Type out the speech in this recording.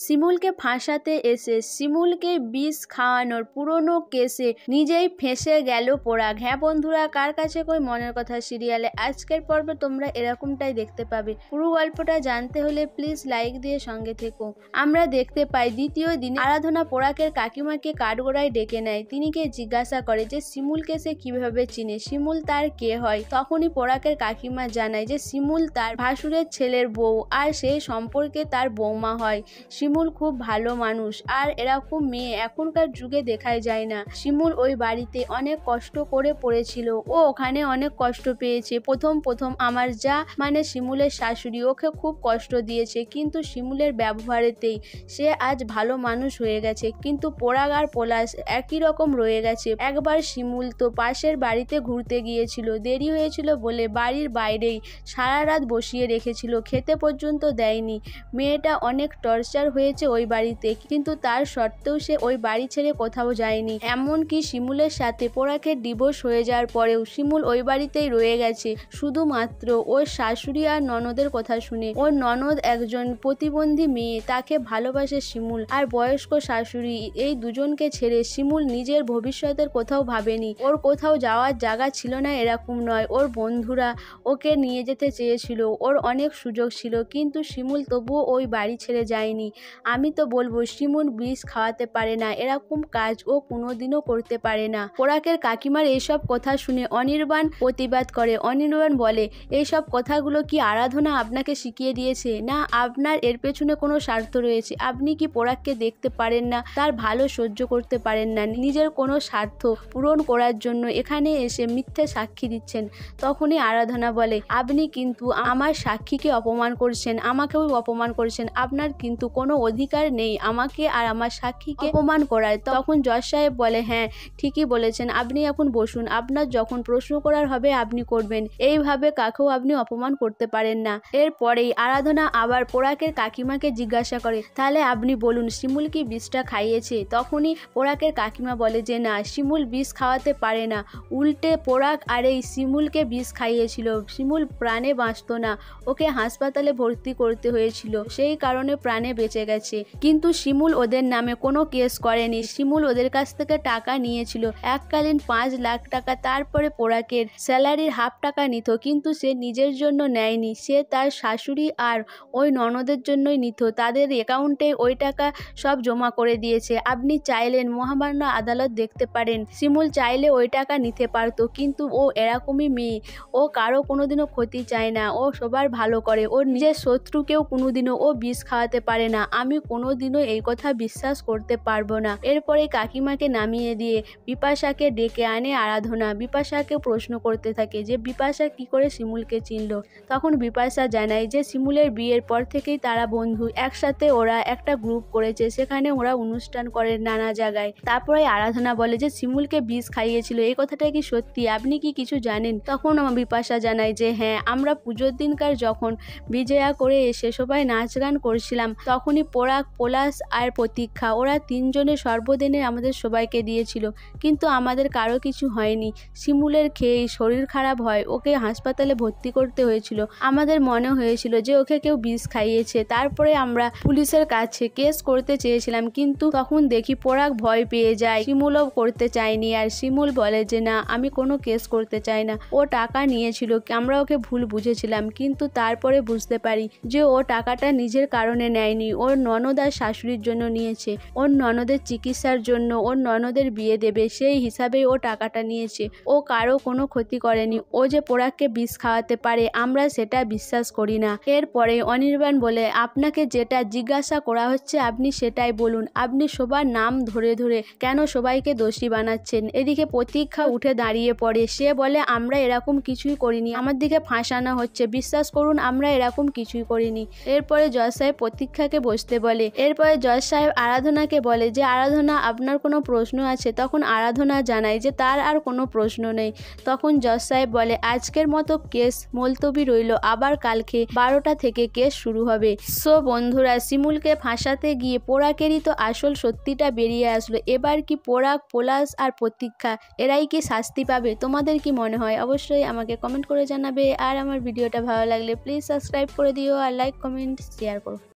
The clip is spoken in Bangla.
শিমুলকে ফাঁসাতে এসে শিমুলকে বিষ খাওয়ানোর পুরনো কেসে নিজেই ফেঁসে গেল পরাগ। হ্যাঁ বন্ধুরা, কার কাছে কই মনের কথা সিরিয়ালে আজকের পর্বে তোমরা এরকমটাই দেখতে পাবে। পুরো গল্পটা জানতে হলে প্লিজ লাইক দিয়ে সঙ্গে থেকো। আমরা দেখতে পাই দ্বিতীয় দিনে আরাধনা পরাগের কাকিমাকে কাঠগোড়ায় ডেকে নেয়। তিনিকে জিজ্ঞাসা করে যে শিমুলকে সে কিভাবে চিনে, শিমুল তার কে হয়। তখনই পরাগের কাকিমা জানায় যে শিমুল তার ভাসুরের ছেলের বউ, আর সেই সম্পর্কে তার বৌমা হয়। শিমুল খুব ভালো মানুষ, আর এরকম মেয়ে এখনকার যুগে দেখাই যায় না। শিমুল ওই বাড়িতে অনেক কষ্ট করে পড়েছিল, ও ওখানে অনেক কষ্ট পেয়েছে। প্রথম আমার যা মানে শিমুলের শাশুড়ি ওকে খুব কষ্ট দিয়েছে, কিন্তু শিমুলের ব্যবহারেতেই সে আজ ভালো মানুষ হয়ে গেছে। কিন্তু পরাগ আর পলাশ একই রকম রয়ে গেছে। একবার শিমুল তো পাশের বাড়িতে ঘুরতে গিয়েছিল, দেরি হয়েছিল বলে বাড়ির বাইরেই সারা রাত বসিয়ে রেখেছিল, খেতে পর্যন্ত দেয়নি। মেয়েটা অনেক টর্চার হয়েছে ওই বাড়িতে, কিন্তু তার সত্ত্বেও সে ওই বাড়ি ছেড়ে কোথাও যায়নি। এমনকি শিমুলের সাথে পরাগের ডিভোর্স হয়ে যাওয়ার পরেও শিমুল ওই বাড়িতেই রয়ে গেছে, শুধুমাত্র ওর শাশুড়ি আর ননদের কথা শুনে। ওর ননদ একজন প্রতিবন্ধী মেয়ে, তাকে ভালোবাসে শিমুল। আর বয়স্ক শাশুড়ি, এই দুজনকে ছেড়ে শিমুল নিজের ভবিষ্যতের কোথাও ভাবেনি। ওর কোথাও যাওয়ার জায়গা ছিল না এরকম নয়, ওর বন্ধুরা ওকে নিয়ে যেতে চেয়েছিল, ওর অনেক সুযোগ ছিল, কিন্তু শিমুল তবুও ওই বাড়ি ছেড়ে যায়নি। আমি তো বলবো শিমুল বিষ খাওয়াতে পারে না, এরকম কাজ ও কোনোদিনও করতে পারে না। পরাগের কাকিমার এইসব কথা শুনে অনির্বাণ প্রতিবাদ করে। অনির্বাণ বলে, এইসব কথাগুলো কি আরাধনা আপনাকে শিখিয়ে দিয়েছে? না, আপনার এর পেছনে কোনো স্বার্থ রয়েছে। আপনি কি পরাগকে দেখতে পারেন না, তার ভালো সহ্য করতে পারেন না, নিজের কোনো স্বার্থ পূরণ করার জন্য এখানে এসে মিথ্যে সাক্ষী দিচ্ছেন। তখনই আরাধনা বলে, আপনি কিন্তু আমার সাক্ষীকে অপমান করছেন, আমাকেও অপমান করছেন। আপনার কিন্তু কোনো অধিকার নেই আমাকে আর আমার সাক্ষীকে অপমান করার। তখন জজ সাহেব বলে, হ্যাঁ ঠিকই বলেছেন, আপনি এখন বসুন, আপনার যখন প্রশ্ন করার হবে আপনি করবেন, এইভাবে কাকেও আপনি অপমান করতে পারেন না। এরপরেই আরাধনা আবার পরাগের কাকিমাকে জিজ্ঞাসা করে, তাহলে আপনি বলুন শিমুল কি বিষটা খাইয়েছে? তখনই পরাগের কাকিমা বলে যে না, শিমুল বিষ খাওয়াতে পারে না, উল্টে পরাগ আর এই শিমুলকে বিষ খাইয়েছিল। শিমুল প্রাণে বাঁচত না, ওকে হাসপাতালে ভর্তি করতে হয়েছিল, সেই কারণে প্রাণে বেঁচে গেছে। কিন্তু শিমুল ওদের নামে কোনো কেস করেনি। শিমুল ওদের কাছ থেকে টাকা নিয়েছিল, এককালীন 5 লাখ টাকা। তারপরে পরাগের স্যালারির হাফ টাকা নিত, কিন্তু সে নিজের জন্য নেয়নি, সে তার শাশুড়ি আর ওই ননদের জন্যই নিত। তাদের অ্যাকাউন্টে ওই টাকা সব জমা করে দিয়েছে। আপনি চাইলেন মহামান্য আদালত দেখতে পারেন, শিমুল চাইলে ওই টাকা নিতে পারত, কিন্তু ও এরকমই মেয়ে, ও কারো কোনোদিনও ক্ষতি চায় না, ও সবার ভালো করে, ওর নিজের শত্রুকেও কোনোদিনও ও বিষ খাওয়াতে পারে না। আমি কোনোদিনও এই কথা বিশ্বাস করতে পারবো না। এরপরে কাকিমাকে নামিয়ে দিয়ে বিপাশাকে ডেকে আনে আরাধনা। বিপাশাকে প্রশ্ন করতে থাকে যে বিপাশা কি করে শিমুলকে চিনল। তখন বিপাশা জানায় যে শিমুলের বিয়ের পর থেকেই তারা বন্ধু, একসাথে ওরা একটা গ্রুপ করেছে, সেখানে ওরা অনুষ্ঠান করে নানা জায়গায়। তারপরে আরাধনা বলে যে শিমুলকে বিষ খাইয়েছিল, এই কথাটা কি সত্যি? আপনি কি কিছু জানেন? তখন বিপাশা জানায় যে হ্যাঁ, আমরা পুজোর দিনকার যখন বিজয়া করে এসে সবাই নাচ গান করছিলাম, তখনই পরাগ, পলাশ আর প্রতীক্ষা ওরা 3 জনে সর্বদিনে আমাদের সবাইকে দিয়েছিল, কিন্তু আমাদের কারো কিছু হয়নি। শিমুলের খেয়েই শরীর খারাপ হয়, ওকে হাসপাতালে ভর্তি করতে হয়েছিল। আমাদের মনে হয়েছিল যে ওকে কেউ বিষ খাইয়েছে। তারপরে আমরা পুলিশের কাছে কেস করতে চেয়েছিলাম, কিন্তু তখন দেখি পরাগ ভয় পেয়ে যায়, শিমুলও করতে চায়নি। আর শিমুল বলে যে না, আমি কোনো কেস করতে চাই না, ও টাকা নিয়েছিল, আমরা ওকে ভুল বুঝেছিলাম। কিন্তু তারপরে বুঝতে পারি যে ও টাকাটা নিজের কারণে নেয়নি, ওর ননদ আর শাশুড়ির জন্য নিয়েছে, ওর ননদের চিকিৎসার জন্য, ওর ননদের বিয়ে দেবে, সেই হিসাবেই ও টাকাটা নিয়েছে। ও কারো কোনো ক্ষতি করেনি। ও যে পরাগকে বিষ খাওয়াতে পারে আমরা সেটা বিশ্বাস করি না। এরপরে অনির্বাণ বলে, আপনাকে যেটা জিজ্ঞাসা করা হচ্ছে আপনি সেটাই বলুন, আপনি সবার নাম ধরে ধরে কেন সবাইকে দোষী বানাচ্ছেন? এদিকে প্রতীক্ষা উঠে দাঁড়িয়ে পড়ে, সে বলে আমরা এরকম কিছুই করিনি, আমার দিকে ফাঁসানো হচ্ছে, বিশ্বাস করুন আমরা এরকম কিছুই করিনি। এরপরে জজ সাহেব প্রতীক্ষাকে বসতে বলে। এরপরে জজ সাহেব আরাধনাকে বলে যে আরাধনা, আপনার কোনো প্রশ্ন আছে? তখন আরাধনা জানায় যে তার আর কোনো প্রশ্ন নেই। তখন জজ সাহেব বলে, আজকের মতো কেস মুলতবি রইল, আবার কালকে 12টা থেকে কেস শুরু হবে। সো বন্ধুরা, শিমুলকে ফাঁসাতে গিয়ে পরাগেরই তো আসল সত্যিটা বেরিয়ে আসলো। এবার কি পরাগ, পলাশ আর প্রতীক্ষা এরাই কি শাস্তি পাবে? তোমাদের কি মনে হয়? অবশ্যই আমাকে কমেন্ট করে জানাবে। আর আমার ভিডিওটা ভালো লাগলে প্লিজ সাবস্ক্রাইব করে দিও, আর লাইক, কমেন্ট, শেয়ার করো।